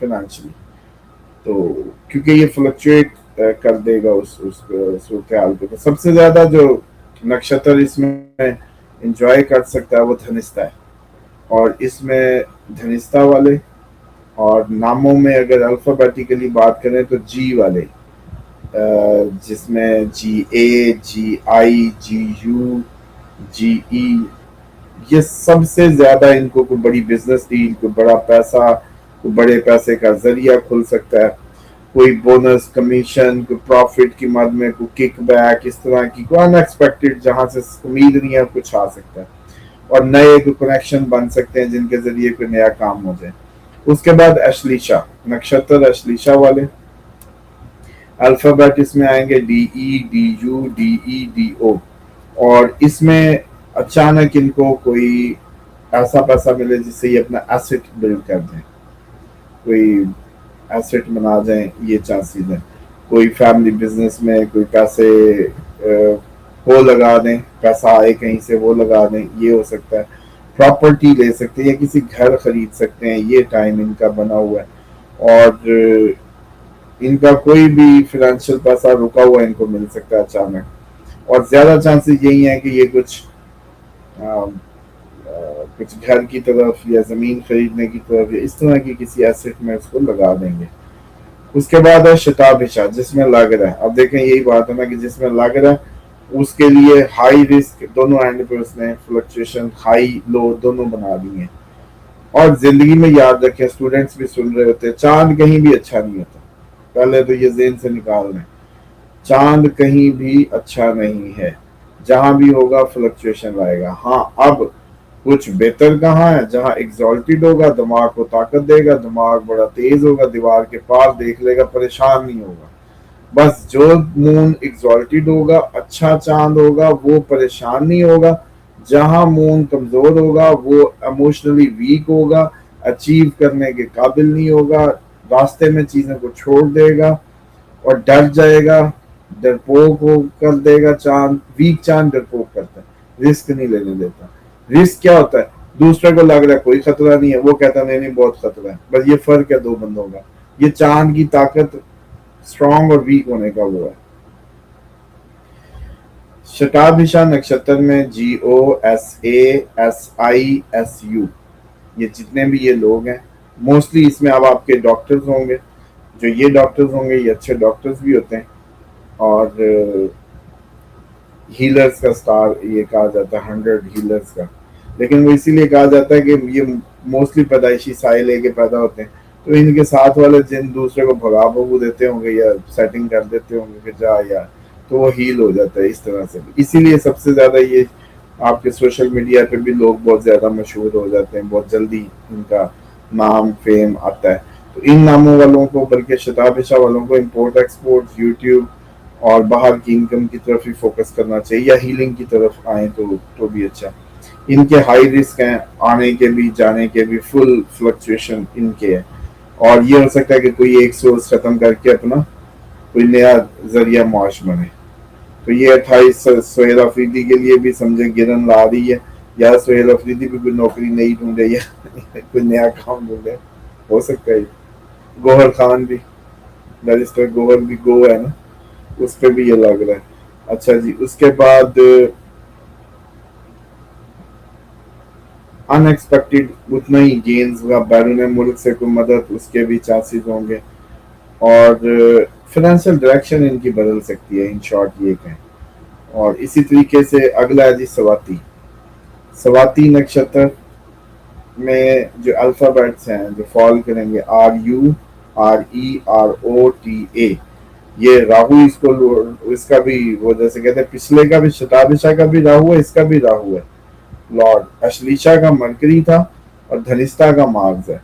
Financially. तो क्योंकि ये फ्लक्चुएट कर देगा उस सूरत हाल को। तो सबसे ज्यादा जो नक्षत्र इसमें एंजॉय कर सकता है वो धनिष्ठा है। और इसमें धनिष्ठा वाले, और नामों में अगर अल्फाबेटिकली बात करें तो जी वाले, जिसमें GA, GI, GU, GE, ये सबसे ज्यादा इनको कोई बड़ी बिजनेस डील, कोई बड़ा पैसा, कोई बड़े पैसे का जरिया खुल सकता है। कोई बोनस, कमीशन, कोई प्रॉफिट की मद में कोई किक बैक, इस तरह की कोई अनएक्सपेक्टेड जहां से उम्मीद नहीं है कुछ आ सकता है। और नए कोई कनेक्शन बन सकते हैं जिनके जरिए कोई नया काम हो जाए। उसके बाद अश्लीषा नक्षत्र, अश्लीषा वाले अल्फाबेट इसमें आएंगे DE, DU, DE, DO। और इसमें अचानक इनको कोई ऐसा पैसा मिले जिससे ये अपना एसेट बिल्ड कर दें, कोई एसेट बना जाए, ये चांसेस है। कोई फैमिली बिजनेस में कोई पैसे वो लगा दें, पैसा आए कहीं से वो लगा दें, ये हो सकता है। प्रॉपर्टी ले सकते हैं या किसी घर खरीद सकते हैं, ये टाइम इनका बना हुआ है। और इनका कोई भी फाइनेंशियल पैसा रुका हुआ इनको मिल सकता है अचानक। और ज्यादा चांसेस यही है कि ये कुछ घर की तरफ या जमीन खरीदने की तरफ या इस तरह की किसी एसेट में उसको लगा देंगे। उसके बाद है शताभिषा, जिसमें लग रहा है। अब देखें यही बात है ना कि जिसमें लग रहा है उसके लिए हाई रिस्क दोनों एंड पे उसने फ्लक्चुएशन हाई लो दोनों बना दिए। और जिंदगी में याद रखें, स्टूडेंट्स भी सुन रहे होते हैं, चांद कहीं भी अच्छा नहीं होता। पहले तो ये जेन से निकाल दें, चांद कहीं भी अच्छा नहीं है। जहां भी होगा फ्लक्चुएशन लाएगा। हाँ, अब कुछ बेहतर कहाँ है, जहां एग्जॉल्टेड होगा, दिमाग को ताकत देगा, दिमाग बड़ा तेज होगा, दीवार के पार देख लेगा, परेशान नहीं होगा। बस जो मून एग्जॉल्टेड होगा, अच्छा चांद होगा, वो परेशान नहीं होगा। जहां मून कमजोर होगा वो इमोशनली वीक होगा, अचीव करने के काबिल नहीं होगा, रास्ते में चीजों को छोड़ देगा और डर जाएगा, डरपोक हो कर देगा। चांद, वीक चांद डरपोक करता है, रिस्क नहीं लेने देता। रिस्क क्या होता है, दूसरे को लग रहा है कोई खतरा नहीं है, वो कहता नहीं नहीं बहुत खतरा है। बस ये फर्क है दो बंदों का। ये चांद की ताकत स्ट्रांग और वीक होने का वो है। शताभिषा नक्षत्र में GOSASISU, ये जितने भी ये लोग हैं, मोस्टली इसमें अब आपके डॉक्टर्स होंगे। जो ये डॉक्टर्स होंगे ये अच्छे डॉक्टर्स भी होते हैं। और हीलर्स का स्टार ये कहा जाता है, 100 हीलर्स का। लेकिन वो इसीलिए कहा जाता है कि ये मोस्टली पैदाइशी साय लेके पैदा होते हैं। तो इनके साथ वाले जिन दूसरे को भगा भगू देते होंगे या सेटिंग कर देते होंगे कि जा यार, तो वो हील हो जाता है इस तरह से। इसीलिए सबसे ज्यादा ये आपके सोशल मीडिया पे भी लोग बहुत ज्यादा मशहूर हो जाते हैं, बहुत जल्दी इनका नाम फेम आता है। तो इन नामों वालों को, बल्कि शताभिषा वालों को इम्पोर्ट एक्सपोर्ट, यूट्यूब और बाहर की इनकम की तरफ ही फोकस करना चाहिए, या हीलिंग की तरफ आए तो भी अच्छा। इनके हाई रिस्क हैं, आने के भी जाने के भी, फुल फ्लक्चुएशन इनके है। और ये हो सकता है कि कोई एक सोर्स खत्म करके अपना कोई नया जरिया मुआश बने। तो ये 28 सोहेल अफरीदी के लिए भी समझे गिरन ला रही है, या सोहेल अफरीदी भी कोई नौकरी नहीं ढूंढे या कोई नया काम ढूंढे, हो सकता है। गोहर खान भी, बैरिस्टर गोहर भी गो है ना, उस पर भी ये लग रहा है। अच्छा जी, उसके बाद अनएक्सपेक्टेड उतना ही गेन्स का, बैरून मुल्क से कोई मदद, उसके भी चांसेस होंगे। और फाइनेंशियल डायरेक्शन इनकी बदल सकती है, इन शॉर्ट ये कहें। और इसी तरीके से अगला है जी स्वाति। स्वाति नक्षत्र में जो अल्फाबेट्स हैं जो फॉल करेंगे, RU, RE, RO, TA। ये राहु इसको, इसका भी वो जैसे कहते हैं, पिछले का भी शताभिषा का भी राहु है, इसका भी राहु है। लॉर्ड अश्लीषा का मरकरी था और धनिष्ठा का मार्स है।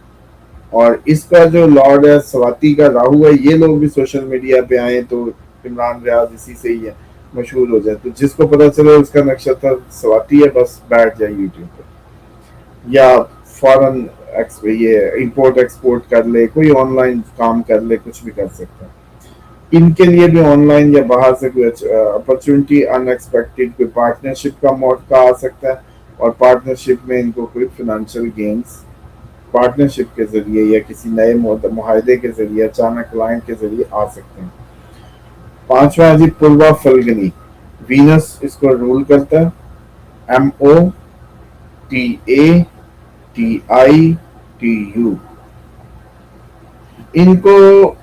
और इसका जो लॉर्ड है स्वाति का राहु है। ये लोग भी सोशल मीडिया पे आए तो इमरान रियाज इसी से ही है, मशहूर हो जाए। तो जिसको पता चले उसका नक्षत्र स्वाति है, बस बैठ जाए यूट्यूब पे, या फॉरन ये इंपोर्ट एक्सपोर्ट कर ले, कोई ऑनलाइन काम कर ले, कुछ भी कर सकता है। इनके लिए भी ऑनलाइन या बाहर से कोई अपॉर्चुनिटी, अनएक्सपेक्टेड कोई पार्टनरशिप का मौका आ सकता है। और पार्टनरशिप में इनको कोई फाइनेंशियल गेन्स पार्टनरशिप के जरिए या किसी नए मुआहदे के जरिए अचानक क्लाइंट के जरिए आ सकते हैं। पांचवा है जी पूर्वा फल्गनी, वीनस इसको रूल करता है, MOTATITU। इनको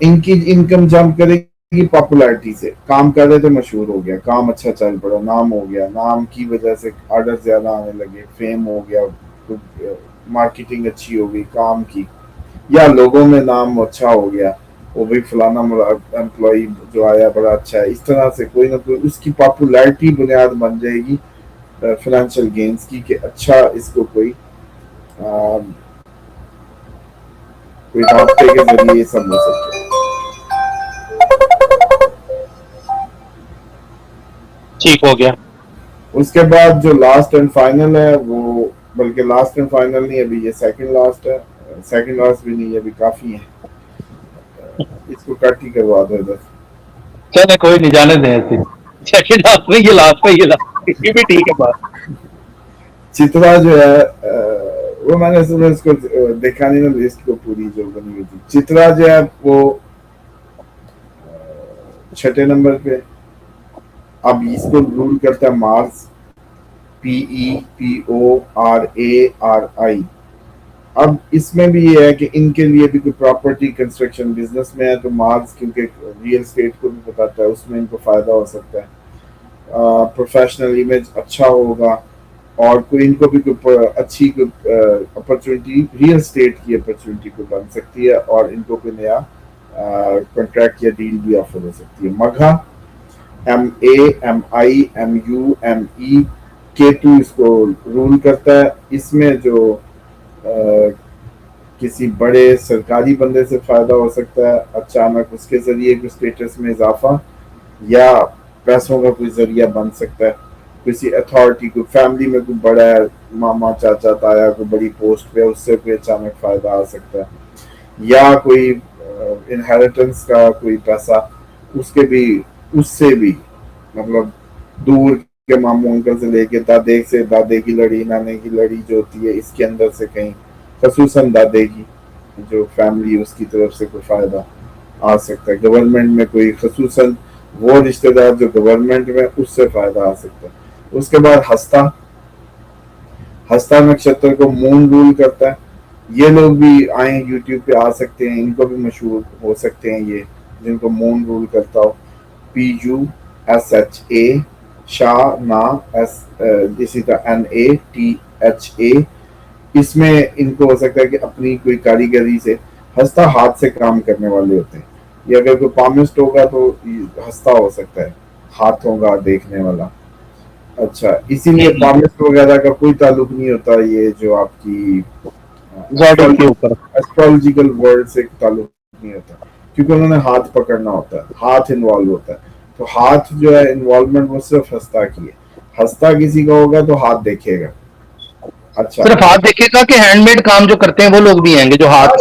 इनकी इनकम जंप करेगी पॉपुलैरिटी से, काम कर रहे थे मशहूर हो गया, काम अच्छा चल पड़ा, नाम हो गया, नाम की वजह से ऑर्डर ज्यादा आने लगे, फेम हो गया, मार्केटिंग अच्छी हो गई काम की, या लोगों में नाम अच्छा हो गया, वो भी फलाना एम्प्लॉय जो आया बड़ा अच्छा है, इस तरह से कोई ना कोई उसकी पॉपुलैरिटी बुनियाद बन जाएगी फाइनेंशियल गेन्स की कि अच्छा इसको कोई रास्ते के जरिए ये सब हो सकता है। ठीक हो गया। उसके बाद जो लास्ट एंड फाइनल है वो, बल्कि लास्ट एंड फाइनल नहीं, अभी ये सेकंड लास्ट है, सेकंड लास्ट भी नहीं, अभी काफी है, इसको कट ही करवा दो इधर। चले कोई नहीं, जाने दें ऐसे, सेकंड लास्ट में ये लास्ट में ये लास्ट, ये भी ठीक है बात। चित्रा जो है वो मैंने सुबह इसको देखा नहीं ना लिस्ट को पूरी जो बनी हुई थी। चित्रा जो है वो छठे नंबर पे, अब इसको रूल करता है मार्स, PEPORARI। अब इसमें भी ये है कि इनके लिए भी कोई प्रॉपर्टी कंस्ट्रक्शन बिजनेस में है तो मार्स, क्योंकि रियल एस्टेट को भी बताता है, उसमें इनको फायदा हो सकता है, प्रोफेशनल इमेज अच्छा होगा, और कोई इनको भी कोई अच्छी अपॉर्चुनिटी रियल एस्टेट की अपॉर्चुनिटी को बन सकती है, और इनको कोई नया कॉन्ट्रैक्ट या डील भी ऑफर हो सकती है। मघा, MAMIMUME, केतु इसको रूल करता है, इसमें जो किसी बड़े सरकारी बंदे से फायदा हो सकता है, अचानक उसके जरिए कोई स्टेटस में इजाफा या पैसों का कोई जरिया बन सकता है, किसी अथॉरिटी को, फैमिली में कोई बड़ा है, मामा चाचा ताया कोई बड़ी पोस्ट पे, उससे कोई अचानक फायदा आ सकता है, या कोई इनहेरिटेंस का कोई पैसा उसके भी, उससे भी, मतलब दूर के मामू अंकल से लेके दादे से, दादे की लड़ी, नाने की लड़ी जो होती है, इसके अंदर से कहीं खसूसन दादे की जो फैमिली उसकी तरफ से कोई फायदा आ सकता है। गवर्नमेंट में कोई खसूसन वो रिश्तेदार जो गवर्नमेंट में, उससे फायदा आ सकता है। उसके बाद हस्ता, हस्ता नक्षत्र को मून रूल करता है, ये लोग भी आए यूट्यूब पे आ सकते हैं, इनको भी मशहूर हो सकते हैं ये जिनको मून रूल करता हो। PUSHA, शाह ना, इसी तरह NATHA, इसमें इनको हो सकता है कि अपनी कोई कारीगरी से, हस्ता हाथ से काम करने वाले होते हैं, ये अगर कोई पामिस्ट होगा तो हस्ता हो सकता है, हाथों का देखने वाला। अच्छा, इसीलिए पामिस्ट वगैरह का कोई ताल्लुक नहीं होता ये जो आपकी के ऊपर एस्ट्रोलॉजिकल वर्ड से ताल्लुक नहीं होता, क्योंकि उन्होंने हाथ पकड़ना होता है, हाथ इन्वॉल्व होता है, तो हाथ जो है इन्वॉल्वमेंट वो सिर्फ हस्ता की है। हस्ता किसी का होगा तो हाथ देखेगा। अच्छा, सिर्फ हाथ देखेगा कि हैंडमेड काम जो करते हैं वो लोग भी आएंगे जो हाथ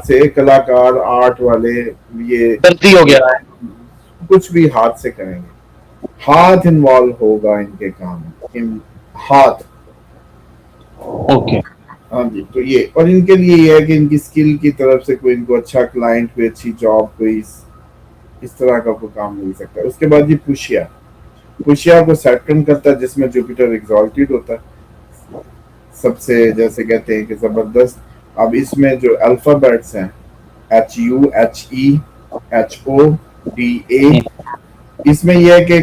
से कलाकार, आर्ट वाले, ये दर्जी हो गया, कुछ भी हाथ से करेंगे, हाथ इन्वॉल्व होगा इनके काम में, हाथ। ओके, हाँ जी, तो ये, और इनके लिए ये है कि इनकी स्किल की तरफ से कोई इनको अच्छा क्लाइंट, कोई अच्छी जॉब, कोई इस तरह का कोई काम मिल सकता है। उसके बाद ये पुष्या, पुष्या को सेटन करता है जिसमें जुपिटर एग्जॉल्टेड होता है, सबसे जैसे कहते हैं कि जबरदस्त। अब इसमें जो अल्फाबेट्स हैं HUHEHODA, इसमें यह है कि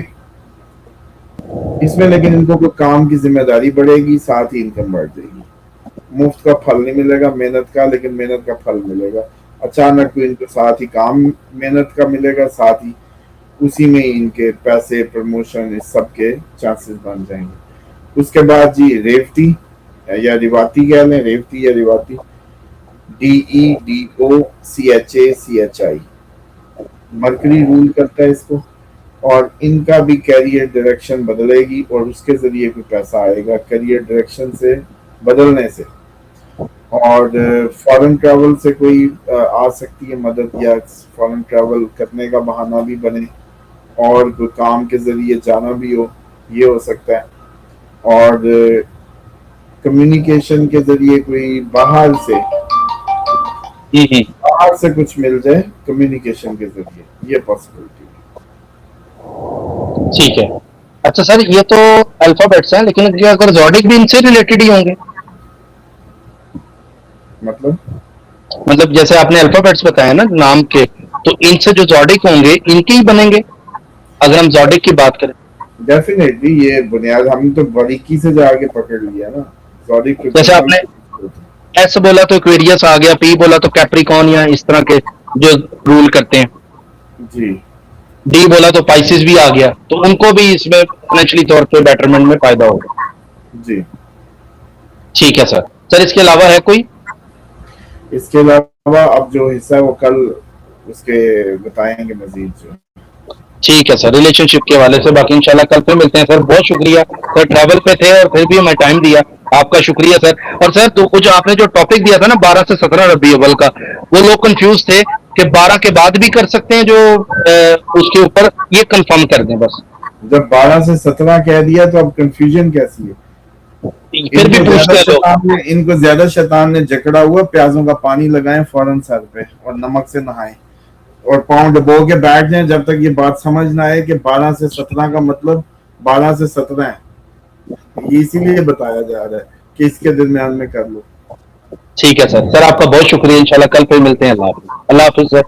इसमें लेकिन इनको कोई काम की जिम्मेदारी बढ़ेगी, साथ ही इनकम बढ़ जाएगी, मुफ्त का फल नहीं मिलेगा मेहनत का, लेकिन मेहनत का फल मिलेगा। अचानक तो इनको साथ ही काम मेहनत का मिलेगा, साथ ही उसी में इनके पैसे, प्रमोशन, इस सब के चांसेस बन जाएंगे। उसके बाद जी रेवती या रिवाती कह लें, रेवती या रिवाती, DEDOCHACHI, मरकरी रूल करता है इसको, और इनका भी कैरियर डायरेक्शन बदलेगी और उसके जरिए कोई पैसा आएगा करियर डायरेक्शन से बदलने से, और फॉरेन ट्रैवल से कोई आ सकती है मदद, या फॉरेन ट्रैवल करने का बहाना भी बने, और कोई काम के जरिए जाना भी हो, ये हो सकता है। और कम्युनिकेशन के जरिए कोई बाहर से कुछ मिल जाए कम्युनिकेशन के जरिए, ये पॉसिबिलिटी ठीक है। अच्छा सर, ये तो अल्फाबेट्स हैं, लेकिन क्या अगर जॉडिक भी इनसे रिलेटेड ही होंगे? मतलब जैसे आपने अल्फाबेट्स बताया ना नाम के, तो इनसे जो जॉडिक होंगे इनके ही बनेंगे अगर हम जॉडिक की बात करें। डेफिनेटली ये बुनियाद हमने तो बारीकी से जाके पकड़ लिया ना। जॉडिक तो जैसे आपने एस बोला तो एक्वेरियस आ गया, पी बोला तो कैप्रिकॉन या इस तरह के जो रूल करते हैं, जी डी बोला तो पाइसिस भी आ गया, तो उनको भी इसमें फाइनेंशियली तौर पे बेटरमेंट में फायदा होगा। जी। ठीक है सर। सर इसके अलावा है कोई? इसके अलावा अब जो हिस्सा है वो कल उसके बताएंगे मजीद जो। ठीक है सर, रिलेशनशिप के हवाले से बाकी इंशाल्लाह कल फिर मिलते हैं सर। बहुत शुक्रिया सर, ट्रैवल पे थे और फिर भी हमें टाइम दिया, आपका शुक्रिया सर। और सर तो जो आपने जो टॉपिक दिया था ना 12 से 17 रबी अव्वल का, वो लोग कंफ्यूज थे कि 12 के बाद भी कर सकते हैं जो उसके ऊपर, ये कंफर्म कर दें बस। जब 12 से 17 कह दिया तो अब कंफ्यूजन कैसी है? फिर भी पूछते हैं लोग। इनको ज्यादा शैतान ने जकड़ा हुआ, प्याजों का पानी लगाएं फौरन सर पे और नमक से नहाएं और पाँव डुबो के बैठ जाएं जब तक ये बात समझ ना आए कि 12 से 17 का मतलब 12 से 17 है। ये इसीलिए बताया जा रहा है कि इसके दरमियान में कर लो। ठीक है सर। सर आपका बहुत शुक्रिया, इंशाल्लाह कल फिर मिलते हैं। अल्लाह हाफिज। अल्लाह हाफिज सर।